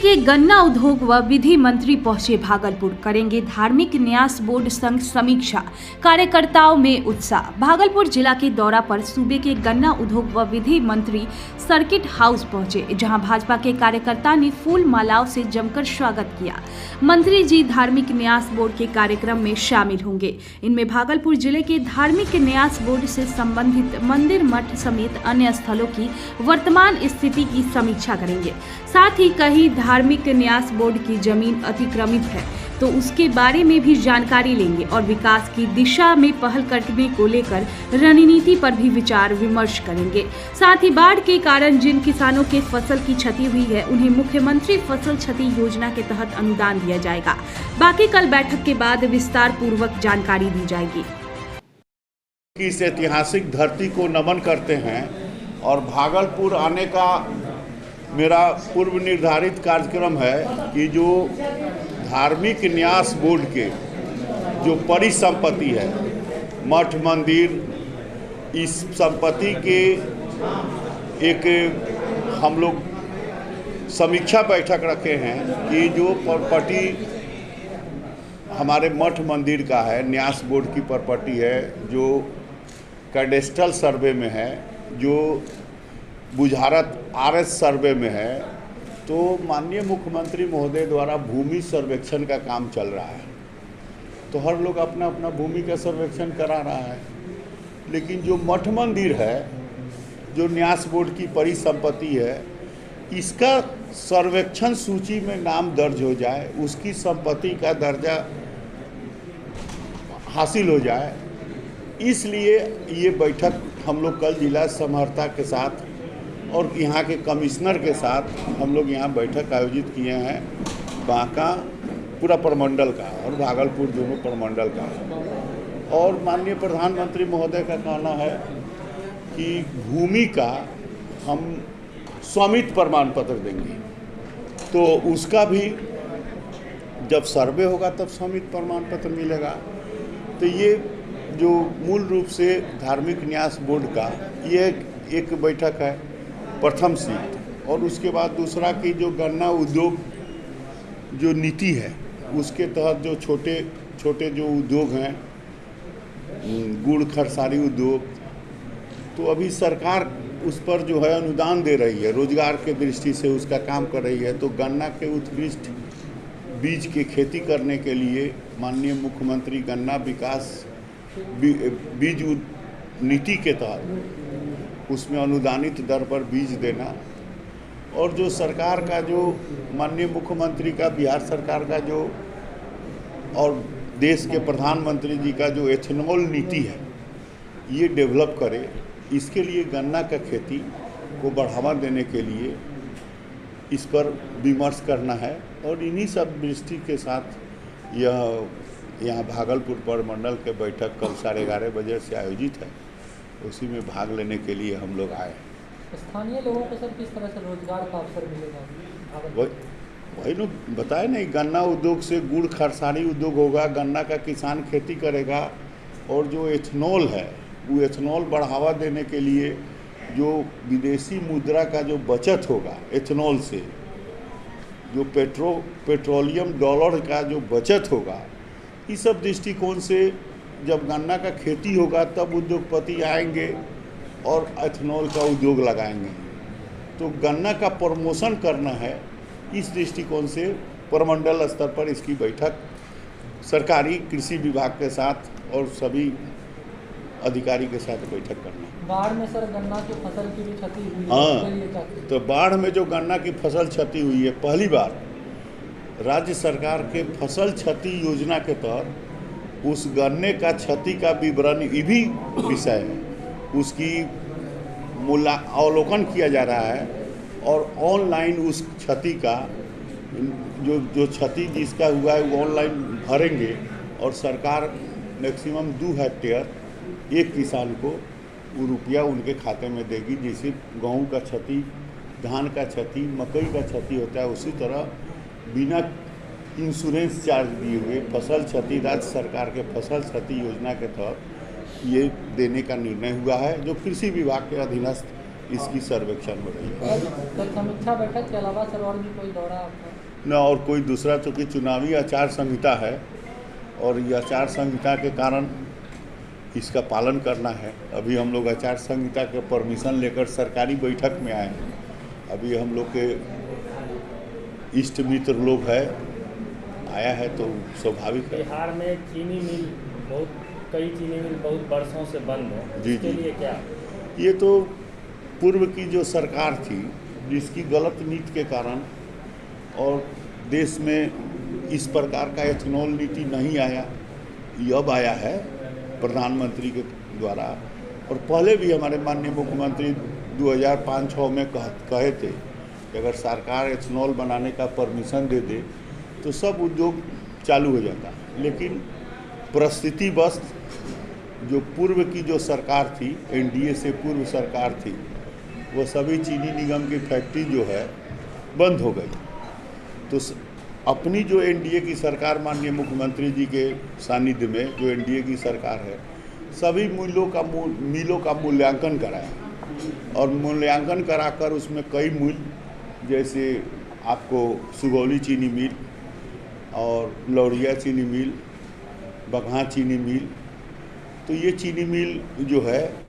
के गन्ना उद्योग व विधि मंत्री पहुंचे भागलपुर, करेंगे धार्मिक न्यास बोर्ड संघ समीक्षा। कार्यकर्ताओं में उत्साह। भागलपुर जिला के दौरा पर सूबे के गन्ना उद्योग व विधि मंत्री सर्किट हाउस पहुंचे, जहां भाजपा के कार्यकर्ता ने फूल मालाओं से जमकर स्वागत किया। मंत्री जी धार्मिक न्यास बोर्ड के कार्यक्रम में शामिल होंगे। इनमें भागलपुर जिले के धार्मिक न्यास बोर्ड से संबंधित मंदिर, मठ समेत अन्य स्थलों की वर्तमान स्थिति की समीक्षा करेंगे। साथ ही कहीं धार्मिक न्यास बोर्ड की जमीन अतिक्रमित है तो उसके बारे में भी जानकारी लेंगे और विकास की दिशा में पहल करने को लेकर रणनीति पर भी विचार विमर्श करेंगे। साथ ही बाढ़ के कारण जिन किसानों के फसल की क्षति हुई है उन्हें मुख्यमंत्री फसल क्षति योजना के तहत अनुदान दिया जाएगा। बाकी कल बैठक के बाद विस्तार पूर्वक जानकारी दी जाएगी। इस ऐतिहासिक धरती को नमन करते हैं और भागलपुर आने का मेरा पूर्व निर्धारित कार्यक्रम है कि जो धार्मिक न्यास बोर्ड के जो परिसंपत्ति है, मठ मंदिर, इस संपत्ति के एक हम लोग समीक्षा बैठक रखे हैं कि जो प्रॉपर्टी हमारे मठ मंदिर का है, न्यास बोर्ड की प्रॉपर्टी है, जो कैडेस्ट्रल सर्वे में है, जो बुझारत आरएस सर्वे में है, तो माननीय मुख्यमंत्री महोदय द्वारा भूमि सर्वेक्षण का काम चल रहा है। तो हर लोग अपना अपना भूमि का सर्वेक्षण करा रहा है, लेकिन जो मठ मंदिर है, जो न्यास बोर्ड की परिसंपत्ति है, इसका सर्वेक्षण सूची में नाम दर्ज हो जाए, उसकी संपत्ति का दर्जा हासिल हो जाए, इसलिए ये बैठक हम लोग कल जिला समहर्ता के साथ और यहाँ के कमिश्नर के साथ हम लोग यहाँ बैठक आयोजित किए हैं। बांका पूरा प्रमंडल का और भागलपुर दोनों प्रमंडल का। और माननीय प्रधानमंत्री महोदय का कहना है कि भूमि का हम स्वामित्व प्रमाण पत्र देंगे, तो उसका भी जब सर्वे होगा तब स्वामित्व प्रमाण पत्र मिलेगा। तो ये जो मूल रूप से धार्मिक न्यास बोर्ड का ये एक बैठक है, प्रथम सीट। और उसके बाद दूसरा कि जो गन्ना उद्योग जो नीति है उसके तहत जो छोटे छोटे जो उद्योग हैं, गुड़ खरसारी उद्योग, तो अभी सरकार उस पर जो है अनुदान दे रही है, रोजगार के दृष्टि से उसका काम कर रही है। तो गन्ना के उत्कृष्ट बीज की खेती करने के लिए माननीय मुख्यमंत्री गन्ना विकास बीज नीति के तहत उसमें अनुदानित दर पर बीज देना, और जो सरकार का जो माननीय मुख्यमंत्री का, बिहार सरकार का जो और देश के प्रधानमंत्री जी का जो एथेनॉल नीति है, ये डेवलप करे। इसके लिए गन्ना का खेती को बढ़ावा देने के लिए इस पर विमर्श करना है। और इन्हीं सब दृष्टि के साथ यहाँ भागलपुर प्रमंडल के बैठक कल 11:30 बजे से आयोजित है, उसी में भाग लेने के लिए हम लोग आए। स्थानीय लोगों को सर किस तरह से रोजगार का अवसर मिलेगा? वही लोग बताए नहीं, गन्ना उद्योग से गुड़ खरसारी उद्योग होगा, गन्ना का किसान खेती करेगा, और जो एथेनॉल है वो एथेनॉल बढ़ावा देने के लिए जो विदेशी मुद्रा का जो बचत होगा एथेनॉल से, जो पेट्रोलियम डॉलर का जो बचत होगा, इस सब दृष्टिकोण से जब गन्ना का खेती होगा तब उद्योगपति आएंगे और एथेनॉल का उद्योग लगाएंगे। तो गन्ना का प्रमोशन करना है, इस दृष्टिकोण से प्रमंडल स्तर पर इसकी बैठक सरकारी कृषि विभाग के साथ और सभी अधिकारी के साथ बैठक करना। बाढ़ में सर गन्ना की फसल की भी क्षति हुई है। हाँ, तो बाढ़ में जो गन्ना की फसल क्षति हुई है, पहली बार राज्य सरकार के फसल क्षति योजना के तहत उस गन्ने का क्षति का विवरण, ये भी विषय है, उसकी अवलोकन किया जा रहा है और ऑनलाइन उस क्षति का जो क्षति जिसका हुआ है वो ऑनलाइन भरेंगे और सरकार मैक्सिमम 2 हेक्टेयर एक किसान को वो रुपया उनके खाते में देगी। जैसे गेहूँ का क्षति, धान का क्षति, मकई का क्षति होता है, उसी तरह बिना इंश्योरेंस चार्ज दिए हुए फसल क्षति राज्य सरकार के फसल क्षति योजना के तहत ये देने का निर्णय हुआ है, जो कृषि विभाग के अधीनस्थ इसकी सर्वेक्षण हो रही है। समीक्षा बैठक के अलावा सर और भी कोई दौरा आपका? न और कोई दूसरा, चूँकि चुनावी आचार संहिता है और ये आचार संहिता के कारण इसका पालन करना है। अभी हम लोग आचार संहिता के परमिशन लेकर सरकारी बैठक में आए हैं। अभी हम लोग के इष्ट मित्र लोग है आया है तो स्वाभाविक है। बिहार में चीनी मिल कई चीनी मिल बहुत वर्षों से बंद है। जी इसके जी, लिए क्या? ये तो पूर्व की जो सरकार थी जिसकी गलत नीति के कारण और देश में इस प्रकार का एथेनॉल नीति नहीं आया, ये अब आया है प्रधानमंत्री के द्वारा। और पहले भी हमारे माननीय मुख्यमंत्री 2005-06 में कहे थे कि अगर सरकार एथेनॉल बनाने का परमिशन दे दे तो सब उद्योग चालू हो जाता। लेकिन परिस्थितिवश जो पूर्व की जो सरकार थी, एनडीए से पूर्व सरकार थी, वो सभी चीनी निगम की फैक्ट्री जो है बंद हो गई। तो अपनी जो एनडीए की सरकार, माननीय मुख्यमंत्री जी के सानिध्य में जो एनडीए की सरकार है, सभी मिलों का मूल्यांकन कराया और मूल्यांकन कराकर उसमें कई मूल्य, जैसे आपको सुगौली चीनी मिल और लौरिया चीनी मिल, बगहा चीनी मिल, तो ये चीनी मिल जो है